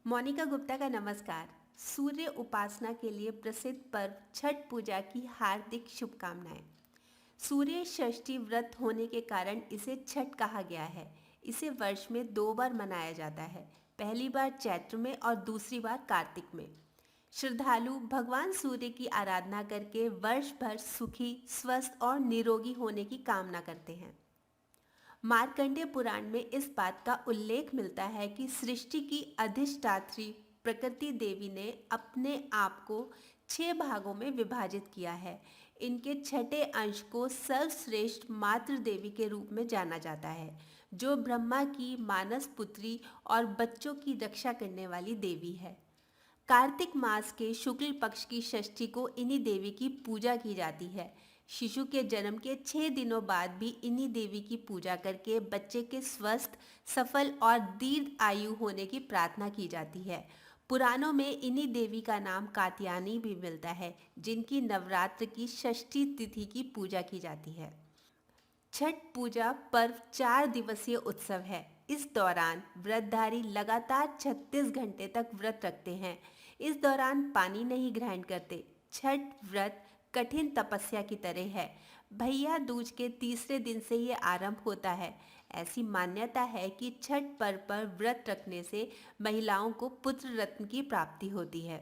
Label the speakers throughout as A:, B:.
A: मोनिका गुप्ता का नमस्कार। सूर्य उपासना के लिए प्रसिद्ध पर्व छठ पूजा की हार्दिक शुभकामनाएं। सूर्य षष्ठी व्रत होने के कारण इसे छठ कहा गया है। इसे वर्ष में 2 बार मनाया जाता है, पहली बार चैत्र में और दूसरी बार कार्तिक में। श्रद्धालु भगवान सूर्य की आराधना करके वर्ष भर सुखी, स्वस्थ और निरोगी होने की कामना करते हैं। मार्कंडेय पुराण में इस बात का उल्लेख मिलता है कि सृष्टि की अधिष्ठात्री प्रकृति देवी ने अपने आप को 6 भागों में विभाजित किया है। इनके छठे अंश को सर्वश्रेष्ठ मातृ देवी के रूप में जाना जाता है, जो ब्रह्मा की मानस पुत्री और बच्चों की रक्षा करने वाली देवी है। कार्तिक मास के शुक्ल पक्ष की षष्ठी को इन्हीं देवी की पूजा की जाती है। शिशु के जन्म के 6 दिनों बाद भी इन्हीं देवी की पूजा करके बच्चे के स्वस्थ, सफल और दीर्घ आयु होने की प्रार्थना की जाती है। पुराणों में इन्हीं देवी का नाम कात्यायनी भी मिलता है, जिनकी नवरात्र की षष्ठी तिथि की पूजा की जाती है। छठ पूजा पर्व 4 दिवसीय उत्सव है। इस दौरान व्रतधारी लगातार 36 घंटे तक व्रत रखते हैं। इस दौरान पानी नहीं ग्रहण करते। छठ व्रत कठिन तपस्या की तरह है। भैया दूज के तीसरे दिन से ये आरंभ होता है। ऐसी मान्यता है कि छठ पर्व पर व्रत रखने से महिलाओं को पुत्र रत्न की प्राप्ति होती है।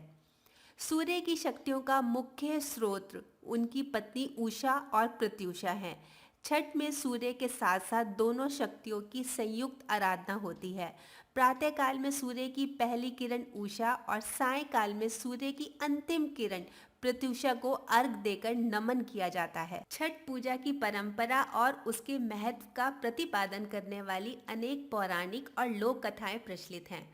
A: सूर्य की शक्तियों का मुख्य स्रोत उनकी पत्नी उषा और प्रत्युषा हैं। छठ में सूर्य के साथ साथ दोनों शक्तियों की संयुक्त आराधना होती है। प्रातःकाल में सूर्य की पहली किरण उषा और सायंकाल में सूर्य की अंतिम किरण प्रत्युषा को अर्घ देकर नमन किया जाता है। छठ पूजा की परंपरा और उसके महत्व का प्रतिपादन करने वाली अनेक पौराणिक और लोक कथाएं प्रचलित हैं।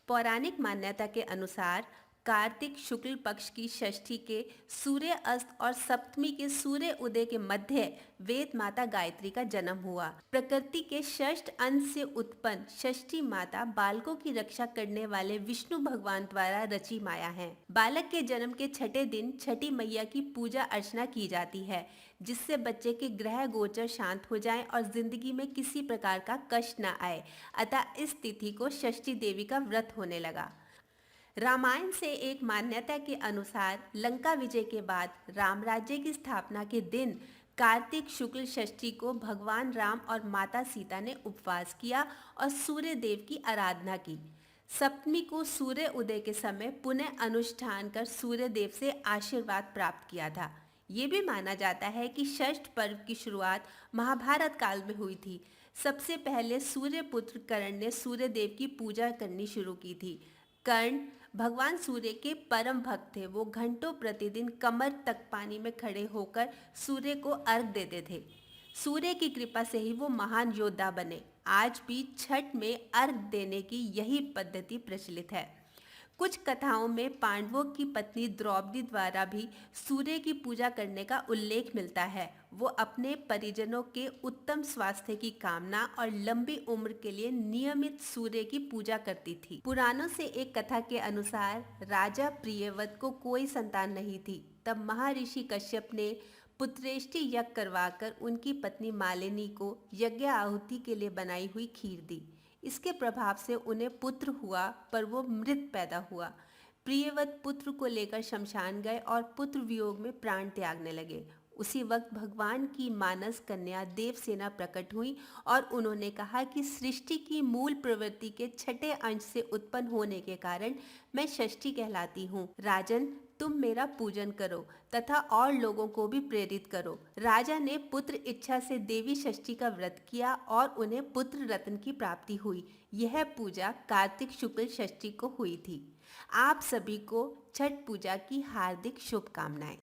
A: पौराणिक मान्यता के अनुसार कार्तिक शुक्ल पक्ष की षष्ठी के सूर्य अस्त और सप्तमी के सूर्य उदय के मध्य वेद माता गायत्री का जन्म हुआ। प्रकृति के षष्ठ अंश से उत्पन्न षष्ठी माता बालकों की रक्षा करने वाले विष्णु भगवान द्वारा रची माया है। बालक के जन्म के छठे दिन छठी मैया की पूजा अर्चना की जाती है, जिससे बच्चे के ग्रह गोचर शांत हो जाएं और जिंदगी में किसी प्रकार का कष्ट न आए। अतः इस तिथि को षष्ठी देवी का व्रत होने लगा। रामायण से एक मान्यता के अनुसार लंका विजय के बाद राम राज्य की स्थापना के दिन कार्तिक शुक्ल षष्ठी को भगवान राम और माता सीता ने उपवास किया और सूर्य देव की आराधना की। सप्तमी को सूर्य उदय के समय पुनः अनुष्ठान कर सूर्य देव से आशीर्वाद प्राप्त किया था। ये भी माना जाता है कि षष्ठ पर्व की शुरुआत महाभारत काल में हुई थी। सबसे पहले सूर्य पुत्र कर्ण ने सूर्य देव की पूजा करनी शुरू की थी। कर्ण भगवान सूर्य के परम भक्त थे। वो घंटों प्रतिदिन कमर तक पानी में खड़े होकर सूर्य को अर्घ देते थे। सूर्य की कृपा से ही वो महान योद्धा बने। आज भी छठ में अर्घ देने की यही पद्धति प्रचलित है। कुछ कथाओं में पांडवों की पत्नी द्रौपदी द्वारा भी सूर्य की पूजा करने का उल्लेख मिलता है। वो अपने परिजनों के उत्तम स्वास्थ्य की कामना और लंबी उम्र के लिए नियमित सूर्य की पूजा करती थी। पुराणों से एक कथा के अनुसार राजा प्रियव्रत को कोई संतान नहीं थी। तब महर्षि कश्यप ने पुत्रेष्टि यज्ञ करवाकर उनकी पत्नी मालिनी को यज्ञ आहुति के लिए बनाई हुई खीर दी। इसके प्रभाव से उन्हें पुत्र हुआ, पर वो मृत पैदा हुआ। प्रियव्रत पुत्र को लेकर शमशान गए और पुत्र वियोग में प्राण त्यागने लगे। उसी वक्त भगवान की मानस कन्या देवसेना प्रकट हुई और उन्होंने कहा कि सृष्टि की मूल प्रवृत्ति के छठे अंश से उत्पन्न होने के कारण मैं षष्ठी कहलाती हूँ। राजन, तुम मेरा पूजन करो तथा और लोगों को भी प्रेरित करो। राजा ने पुत्र इच्छा से देवी षष्ठी का व्रत किया और उन्हें पुत्र रत्न की प्राप्ति हुई। यह पूजा कार्तिक शुक्ल षष्ठी को हुई थी। आप सभी को छठ पूजा की हार्दिक शुभकामनाएं।